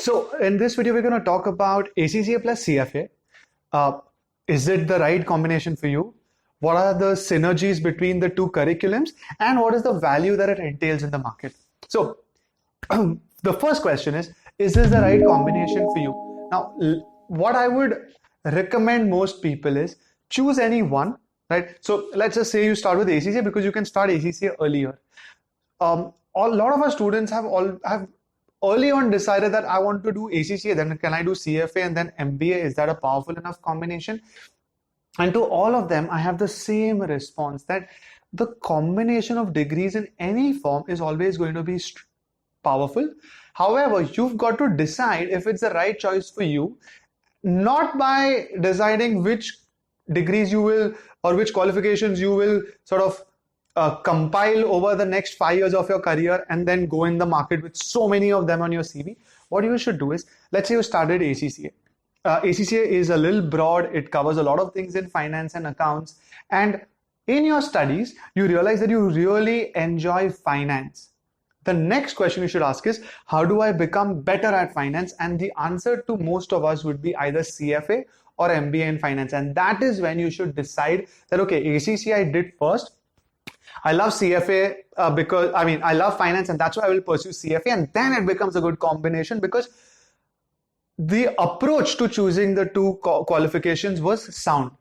So in this video, we're going to talk about ACCA plus CFA. Is it the right combination for you? What are the synergies between the two curriculums? And what is the value that it entails in the market? So the first question is this the right combination for you? Now, what I would recommend most people is choose any one, right? So let's just say you start with ACCA because you can start ACCA earlier. A lot of our students have early on decided that I want to do ACCA, then can I do CFA and then MBA? Is that a powerful enough combination? And to all of them, I have the same response that the combination of degrees in any form is always going to be powerful. However, you've got to decide if it's the right choice for you, not by deciding which degrees you will or which qualifications you will sort of compile over the next 5 years of your career and then go in the market with so many of them on your CV. What you should do is, let's say you started ACCA. ACCA is a little broad. It covers a lot of things in finance and accounts. And in your studies, you realize that you really enjoy finance. The next question you should ask is, how do I become better at finance? And the answer to most of us would be either CFA or MBA in finance. And that is when you should decide that, okay, ACCA I did first. I love CFA because I love finance, and that's why I will pursue CFA, and then it becomes a good combination because the approach to choosing the two qualifications was sound.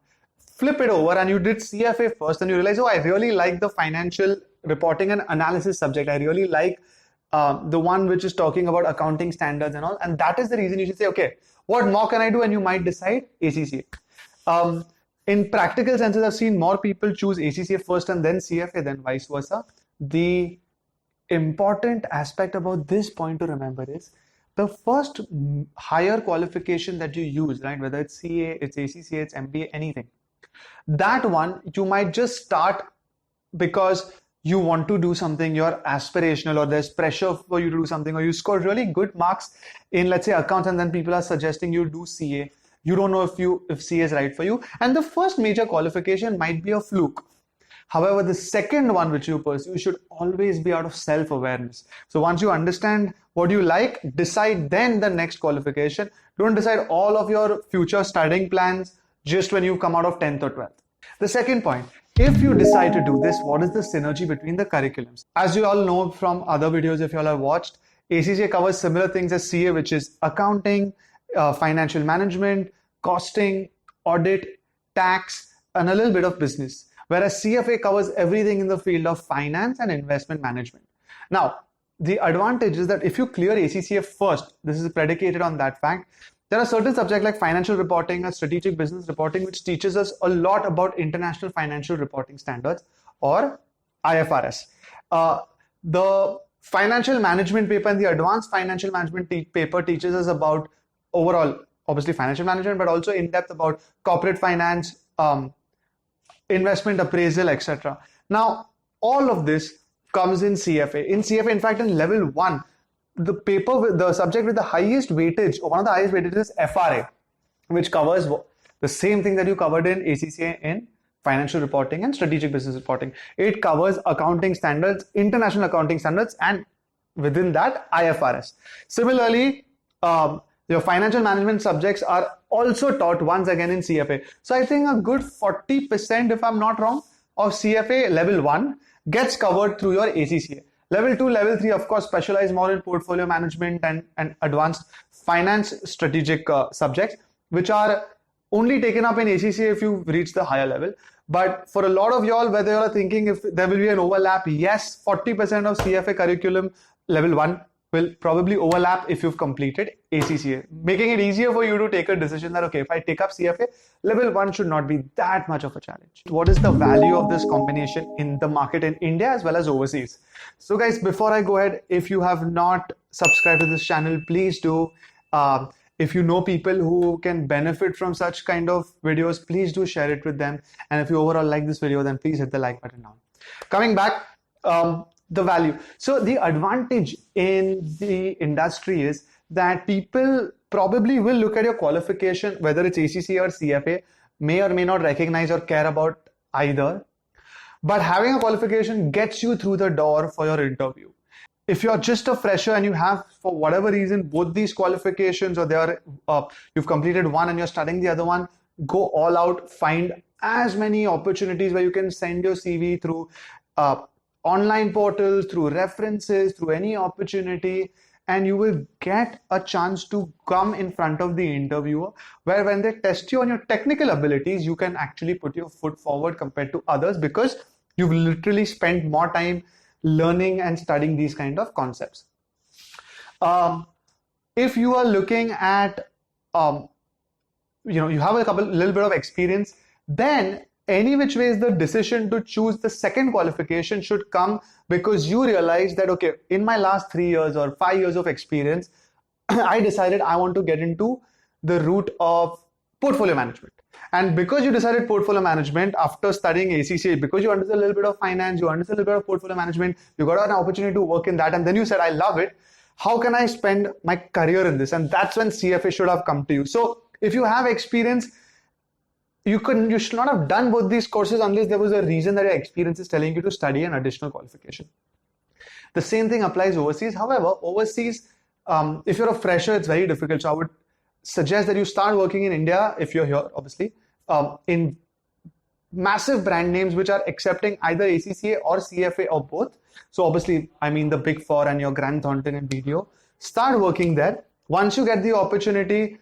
Flip it over and you did CFA first and you realize, oh, I really like the financial reporting and analysis subject. I really like the one which is talking about accounting standards and all, and that is the reason you should say, okay, what more can I do? And you might decide ACCA. In practical senses, I've seen more people choose ACCA first and then CFA than vice versa. The important aspect about this point to remember is the first higher qualification that you use, right? Whether it's CA, it's ACCA, it's MBA, anything. That one, you might just start because you want to do something, you're aspirational, or there's pressure for you to do something, or you score really good marks in, let's say, accounts, and then people are suggesting you do CA. You don't know if CA is right for you. And the first major qualification might be a fluke. However, the second one which you pursue should always be out of self-awareness. So once you understand what you like, decide then the next qualification. Don't decide all of your future studying plans just when you come out of 10th or 12th. The second point, if you decide to do this, what is the synergy between the curriculums? As you all know from other videos, if you all have watched, ACCA covers similar things as CA, which is accounting, financial management, costing, audit, tax, and a little bit of business. Whereas CFA covers everything in the field of finance and investment management. Now, the advantage is that if you clear ACCA first, this is predicated on that fact, there are certain subjects like financial reporting and strategic business reporting, which teaches us a lot about international financial reporting standards, or IFRS. The financial management paper and the advanced financial management paper teaches us about overall, obviously financial management, but also in depth about corporate finance, investment appraisal, etc. Now, all of this comes in CFA. In CFA, in fact, in level 1, the paper with the subject with the highest weightage, or one of the highest weightages, is FRA, which covers the same thing that you covered in ACCA in financial reporting and strategic business reporting. It covers accounting standards, international accounting standards, and within that, IFRS. Similarly, your financial management subjects are also taught once again in CFA. So I think a good 40%, if I'm not wrong, of CFA level 1 gets covered through your ACCA. Level 2, level 3, of course, specialize more in portfolio management and advanced finance strategic subjects, which are only taken up in ACCA if you reach the higher level. But for a lot of y'all, whether you're thinking if there will be an overlap, yes, 40% of CFA curriculum level 1 will probably overlap if you've completed ACCA, making it easier for you to take a decision that, okay, if I take up CFA, level 1 should not be that much of a challenge. What is the value of this combination in the market in India as well as overseas? So guys, before I go ahead, if you have not subscribed to this channel, please do. If you know people who can benefit from such kind of videos, please do share it with them. And if you overall like this video, then please hit the like button now. Coming back, the value. So the advantage in the industry is that people probably will look at your qualification, whether it's ACCA or CFA, may or may not recognize or care about either. But having a qualification gets you through the door for your interview. if you're just a fresher and you have, for whatever reason, both these qualifications, or you've completed one and you're studying the other one, go all out, find as many opportunities where you can send your CV through online portals, through references, through any opportunity, and you will get a chance to come in front of the interviewer, where when they test you on your technical abilities, you can actually put your foot forward compared to others, because you've literally spent more time learning and studying these kind of concepts. If you are looking at, you have little bit of experience, then any which ways the decision to choose the second qualification should come because you realize that, okay, in my last 3 years or 5 years of experience, I decided I want to get into the route of portfolio management. And because you decided portfolio management after studying ACCA, because you understood a little bit of finance, you understood a little bit of portfolio management, you got an opportunity to work in that, and then you said, I love it. How can I spend my career in this? And that's when CFA should have come to you. So if you have experience, you should not have done both these courses unless there was a reason that your experience is telling you to study an additional qualification. The same thing applies overseas. However, overseas, if you're a fresher, it's very difficult. So I would suggest that you start working in India, if you're here, obviously, in massive brand names which are accepting either ACCA or CFA or both. So obviously, I mean the Big Four and your Grant Thornton and BDO. Start working there. Once you get the opportunity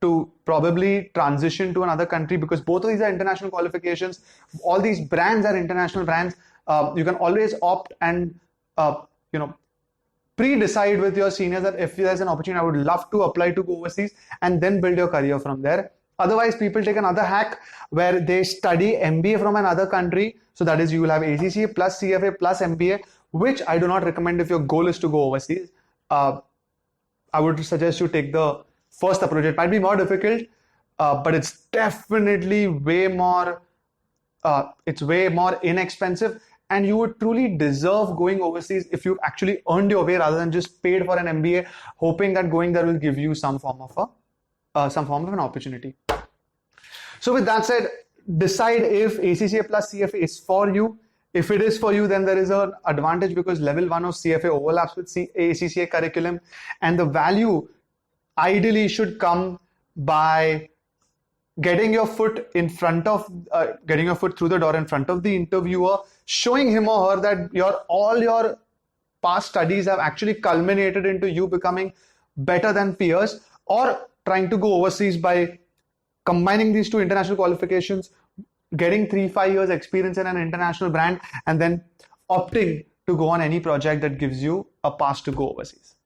to probably transition to another country, because both of these are international qualifications, all these brands are international brands, you can always opt and pre-decide with your seniors that if there's an opportunity, I would love to apply to go overseas, and then build your career from there. Otherwise, people take another hack where they study MBA from another country. So that is, you will have ACCA plus CFA plus MBA, which I do not recommend if your goal is to go overseas. I would suggest you take the first approach. It might be more difficult, but it's definitely way more inexpensive, and you would truly deserve going overseas if you've actually earned your way rather than just paid for an MBA, hoping that going there will give you some form of an opportunity. So with that said, decide if ACCA plus CFA is for you. If it is for you, then there is an advantage because level 1 of CFA overlaps with ACCA curriculum, and the value ideally should come by getting your foot through the door in front of the interviewer, showing him or her that all your past studies have actually culminated into you becoming better than peers, or trying to go overseas by combining these two international qualifications, getting 3-5 years experience in an international brand, and then opting to go on any project that gives you a pass to go overseas.